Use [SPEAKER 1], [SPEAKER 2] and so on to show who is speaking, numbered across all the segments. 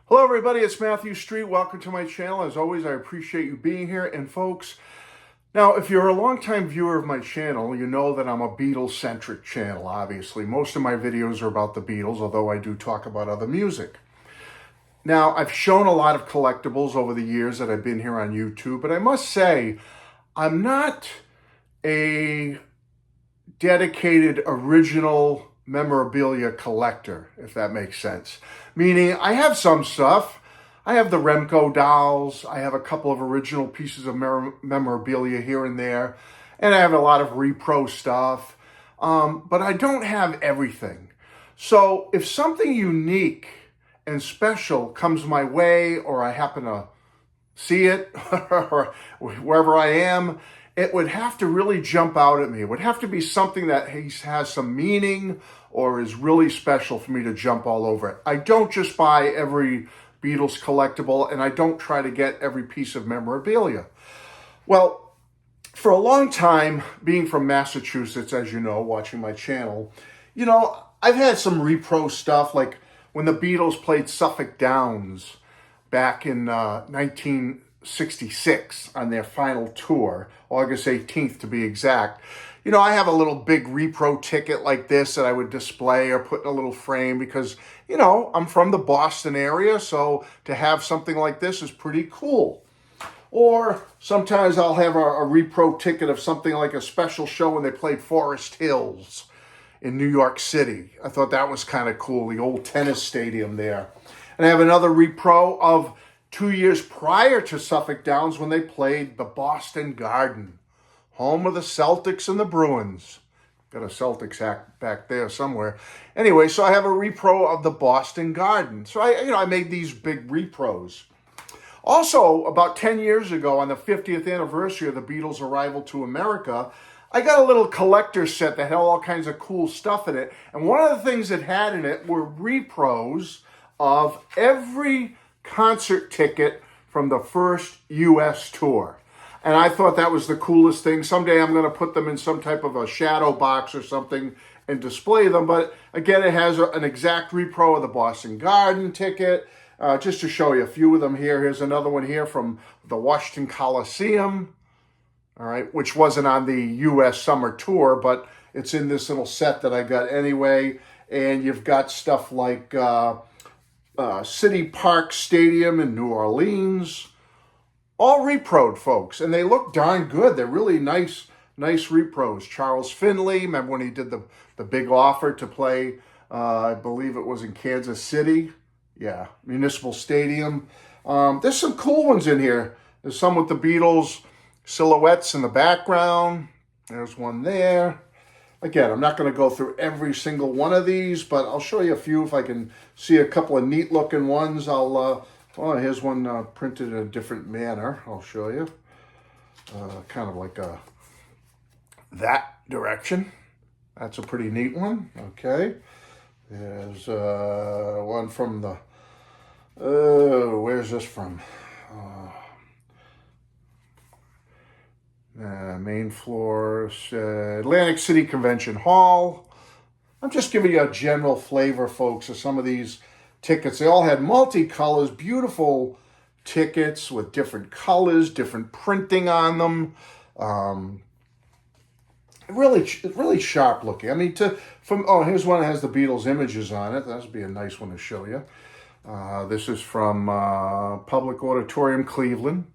[SPEAKER 1] Hello everybody, it's Matthew Street. Welcome to my channel. As always, I appreciate you being here. And folks, now if you're a longtime viewer of my channel, you know that I'm a Beatles-centric channel, obviously. Most of my videos are about the Beatles, although I do talk about other music. Now, I've shown a lot of collectibles over the years that I've been here on YouTube, but I must say, I'm not a dedicated original memorabilia collector, if that makes sense. Meaning, I have some stuff. I have the Remco dolls. I have a couple of original pieces of memorabilia here and there. And I have a lot of repro stuff. But I don't have everything. So if something unique and special comes my way, or I happen to see it, or wherever I am, it would have to really jump out at me. It would have to be something that has some meaning or is really special for me to jump all over it. I don't just buy every Beatles collectible, and I don't try to get every piece of memorabilia. Well, for a long time, being from Massachusetts, as you know, watching my channel, I've had some repro stuff, like when the Beatles played Suffolk Downs back in 1966 on their final tour, August 18th to be exact. I have a little big repro ticket like this that I would display or put in a little frame because, I'm from the Boston area, so to have something like this is pretty cool. Or sometimes I'll have a repro ticket of something like a special show when they played Forest Hills in New York City. I thought that was kind of cool, the old tennis stadium there. And I have another repro of 2 years prior to Suffolk Downs when they played the Boston Garden, home of the Celtics and the Bruins. Got a Celtics hat back there somewhere. Anyway, so I have a repro of the Boston Garden. So I made these big repros. Also, about 10 years ago, on the 50th anniversary of the Beatles' arrival to America, I got a little collector set that had all kinds of cool stuff in it. And one of the things it had in it were repros of every concert ticket from the first U.S. tour. And I thought that was the coolest thing. Someday I'm going to put them in some type of a shadow box or something and display them. But again, it has an exact repro of the Boston Garden ticket. Just to show you a few of them here. Here's another one here from the Washington Coliseum. All right, which wasn't on the U.S. summer tour, but it's in this little set that I got anyway. And you've got stuff like City Park Stadium in New Orleans. All reproed, folks, and they look darn good. They're really nice repros. Charles Finley, remember when he did the big offer to play, I believe it was in Kansas City? Yeah, Municipal Stadium. There's some cool ones in here. There's some with the Beatles silhouettes in the background. There's one there. Again, I'm not going to go through every single one of these, but I'll show you a few if I can see a couple of neat-looking ones. Here's one printed in a different manner. I'll show you. Kind of like that direction. That's a pretty neat one. Okay. There's one from the... where's this from? Main floor, Atlantic City Convention Hall. I'm just giving you a general flavor, folks, of some of these tickets. They all had multicolors, beautiful tickets with different colors, different printing on them. Really sharp looking. I mean, here's one that has the Beatles images on it. That would be a nice one to show you. This is from Public Auditorium, Cleveland.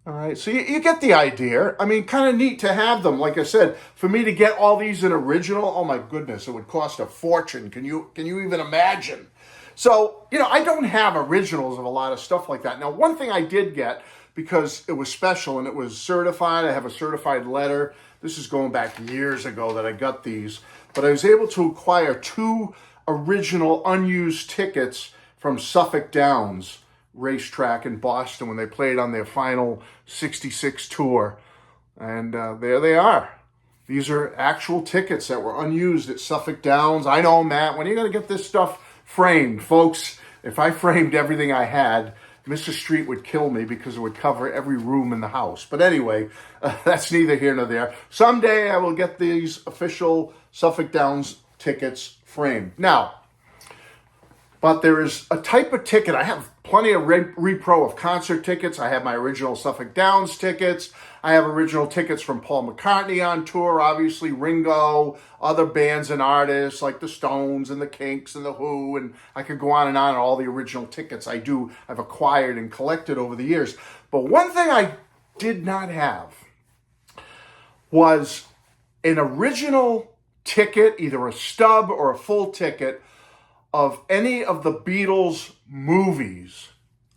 [SPEAKER 1] All right, so you get the idea. I mean, kind of neat to have them. Like I said, for me to get all these in original, oh my goodness, it would cost a fortune. Can you even imagine? So, I don't have originals of a lot of stuff like that. Now, one thing I did get, because it was special and it was certified, I have a certified letter. This is going back years ago that I got these. But I was able to acquire 2 original unused tickets from Suffolk Downs racetrack in Boston when they played on their final 66 tour. And there they are. These are actual tickets that were unused at Suffolk Downs. I know, Matt, when are you going to get this stuff framed? Folks, if I framed everything I had, Mr. Street would kill me because it would cover every room in the house. But anyway, that's neither here nor there. Someday I will get these official Suffolk Downs tickets framed. Now, But there is a type of ticket. I have plenty of repro of concert tickets. I have my original Suffolk Downs tickets. I have original tickets from Paul McCartney on tour, obviously Ringo, other bands and artists like the Stones and the Kinks and the Who, and I could go on and on, all the original tickets I've acquired and collected over the years. But one thing I did not have was an original ticket, either a stub or a full ticket of any of the Beatles movies.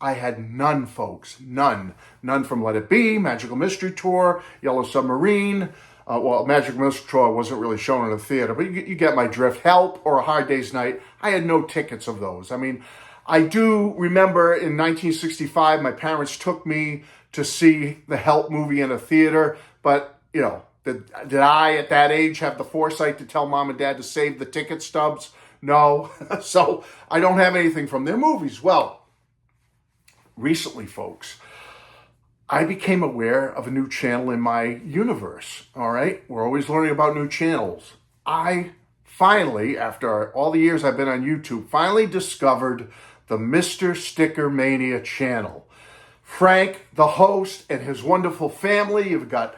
[SPEAKER 1] I had none, folks. None. None from Let It Be, Magical Mystery Tour, Yellow Submarine. Magical Mystery Tour wasn't really shown in a theater, but you get my drift. Help or A Hard Day's Night. I had no tickets of those. I mean, I do remember in 1965, my parents took me to see the Help movie in a theater, but, you know, did I at that age have the foresight to tell mom and dad to save the ticket stubs? No. So I don't have anything from their movies. Well, recently, folks, I became aware of a new channel in my universe. All right. We're always learning about new channels. I finally, after all the years I've been on YouTube, finally discovered the Mr. Sticker Mania channel. Frank, the host, and his wonderful family. You've got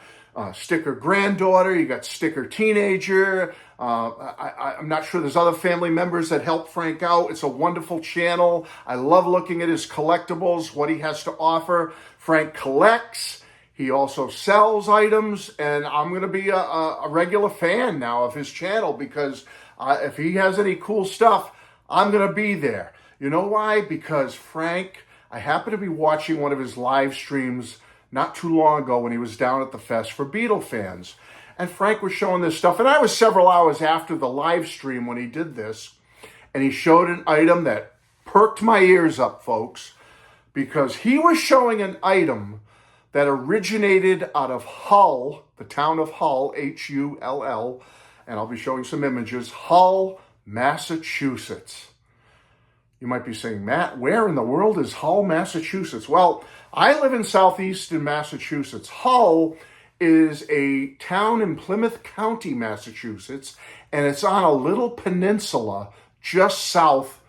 [SPEAKER 1] sticker granddaughter, you got sticker teenager. I'm not sure there's other family members that help Frank out. It's a wonderful channel. I love looking at his collectibles, what he has to offer. Frank collects. He also sells items, and I'm going to be a regular fan now of his channel because if he has any cool stuff, I'm going to be there. You know why? Because Frank, I happen to be watching one of his live streams not too long ago when he was down at the fest for Beatles fans. And Frank was showing this stuff. And I was several hours after the live stream when he did this. And he showed an item that perked my ears up, folks, because he was showing an item that originated out of Hull, the town of Hull, Hull, and I'll be showing some images, Hull, Massachusetts. You might be saying, Matt, where in the world is Hull, Massachusetts? Well, I live in southeastern Massachusetts. Hull is a town in Plymouth County, Massachusetts, and it's on a little peninsula just south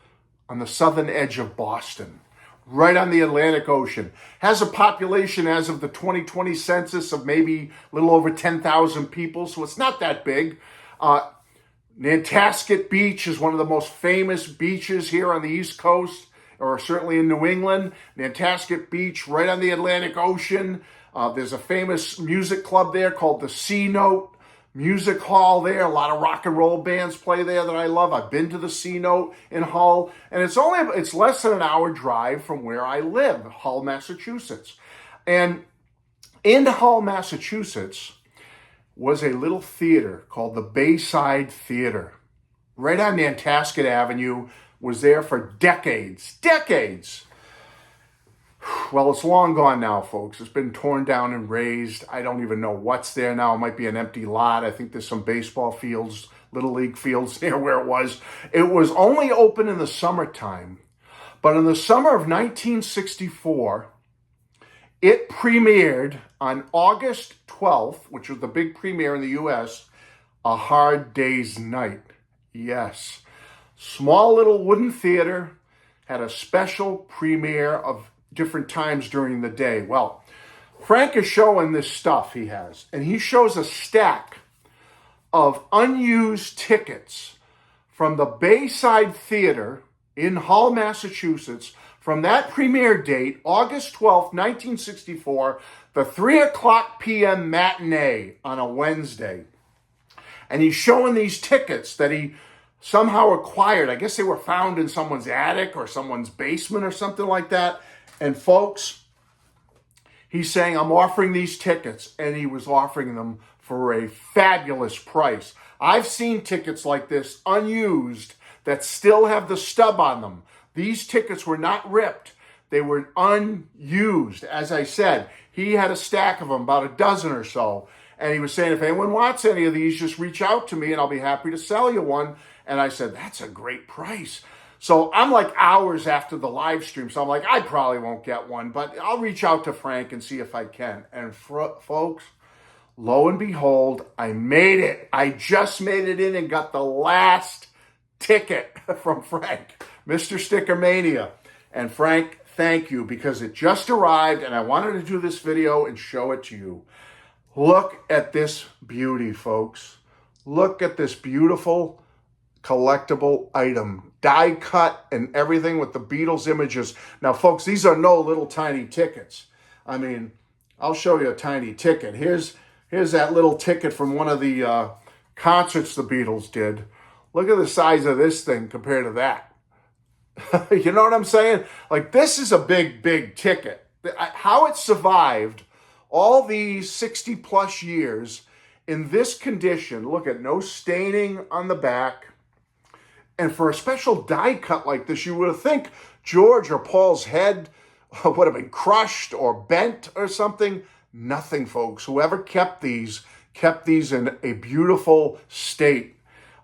[SPEAKER 1] on the southern edge of Boston, right on the Atlantic Ocean. Has a population as of the 2020 census of maybe a little over 10,000 people, so it's not that big. Nantasket Beach is one of the most famous beaches here on the East Coast, or certainly in New England. Nantasket Beach, right on the Atlantic Ocean. There's a famous music club there called the C Note Music Hall there. A lot of rock and roll bands play there that I love. I've been to the C Note in Hull, and it's less than an hour drive from where I live, Hull, Massachusetts. And in Hull, Massachusetts, was a little theater called the Bayside Theater. Right on Nantasket Avenue, was there for decades. Well, it's long gone now, folks. It's been torn down and razed. I don't even know what's there now. It might be an empty lot. I think there's some baseball fields, little league fields there where it was. It was only open in the summertime, but in the summer of 1964, it premiered on August 12th, which was the big premiere in the U.S., A Hard Day's Night. Yes. Small little wooden theater, had a special premiere of different times during the day. Well, Frank is showing this stuff he has, and he shows a stack of unused tickets from the Bayside Theater in Hull, Massachusetts, from that premiere date, August 12th, 1964, the 3:00 p.m. matinee on a Wednesday. And he's showing these tickets that he somehow acquired. I guess they were found in someone's attic or someone's basement or something like that. And folks, he's saying, I'm offering these tickets. And he was offering them for a fabulous price. I've seen tickets like this, unused, that still have the stub on them. These tickets were not ripped. They were unused. As I said, he had a stack of them, about a dozen or so. And he was saying, if anyone wants any of these, just reach out to me and I'll be happy to sell you one. And I said, that's a great price. So I'm like hours after the live stream. So I'm like, I probably won't get one, but I'll reach out to Frank and see if I can. And folks, lo and behold, I made it. I just made it in and got the last ticket from Frank. Mr. Sticker Mania. And Frank, thank you, because it just arrived and I wanted to do this video and show it to you. Look at this beauty, folks. Look at this beautiful collectible item, die cut and everything with the Beatles images. Now, folks, these are no little tiny tickets. I mean, I'll show you a tiny ticket. Here's that little ticket from one of the concerts the Beatles did. Look at the size of this thing compared to that. You know what I'm saying? Like, this is a big, big ticket. How it survived all these 60 plus years in this condition. Look at no staining on the back. And for a special die cut like this, you would think George or Paul's head would have been crushed or bent or something. Nothing, folks. Whoever kept these in a beautiful state.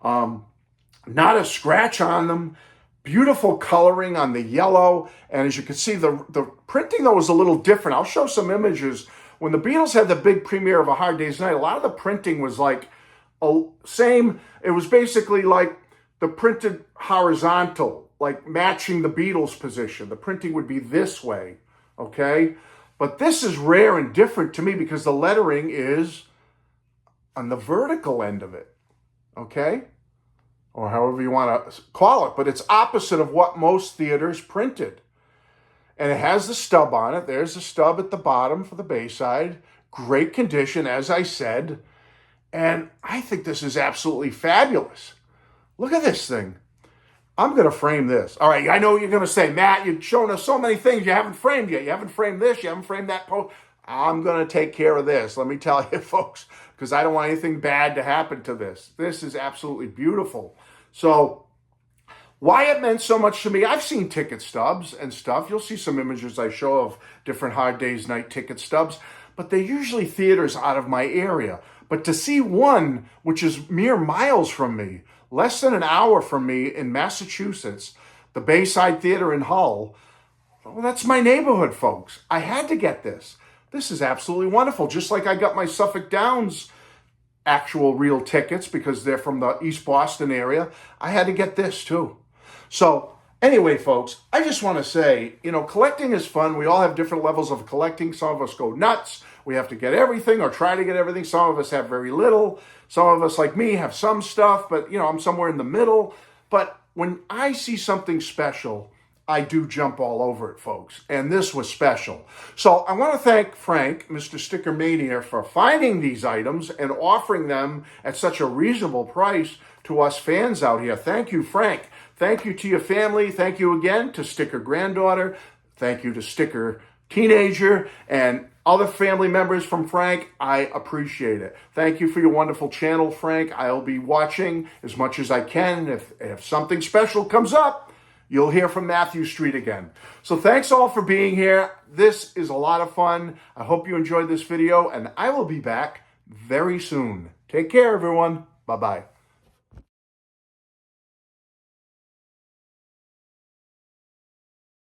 [SPEAKER 1] Not a scratch on them. Beautiful coloring on the yellow. And as you can see, the printing, though, was a little different. I'll show some images. When the Beatles had the big premiere of A Hard Day's Night, a lot of the printing was like same. It was basically like the printed horizontal, like matching the Beatles position. The printing would be this way, okay? But this is rare and different to me because the lettering is on the vertical end of it, okay? Or however you want to call it, but it's opposite of what most theaters printed. And it has the stub on it. There's the stub at the bottom for the Bayside. Great condition, as I said. And I think this is absolutely fabulous. Look at this thing. I'm going to frame this. All right, I know what you're going to say. Matt, you've shown us so many things you haven't framed yet. You haven't framed this. You haven't framed that post. I'm going to take care of this. Let me tell you, folks, because I don't want anything bad to happen to this. This is absolutely beautiful. So why it meant so much to me, I've seen ticket stubs and stuff. You'll see some images I show of different Hard Day's Night ticket stubs, but they're usually theaters out of my area. But to see one, which is mere miles from me, less than an hour from me in Massachusetts, the Bayside Theater in Hull, well, that's my neighborhood, folks. I had to get this. This is absolutely wonderful. Just like I got my Suffolk Downs actual real tickets because they're from the East Boston area, I had to get this too. So anyway, folks, I just want to say, you know, collecting is fun. We all have different levels of collecting. Some of us go nuts. We have to get everything or try to get everything. Some of us have very little. Some of us, like me, have some stuff, but, you know, I'm somewhere in the middle. But when I see something special, I do jump all over it, folks. And this was special. So I want to thank Frank, Mr. Sticker Mania, for finding these items and offering them at such a reasonable price to us fans out here. Thank you, Frank. Thank you to your family. Thank you again to Sticker Granddaughter. Thank you to Sticker Teenager and other family members from Frank. I appreciate it. Thank you for your wonderful channel, Frank. I'll be watching as much as I can. If something special comes up, you'll hear from Matthew Street again. So thanks all for being here. This is a lot of fun. I hope you enjoyed this video, and I will be back very soon. Take care, everyone. Bye-bye.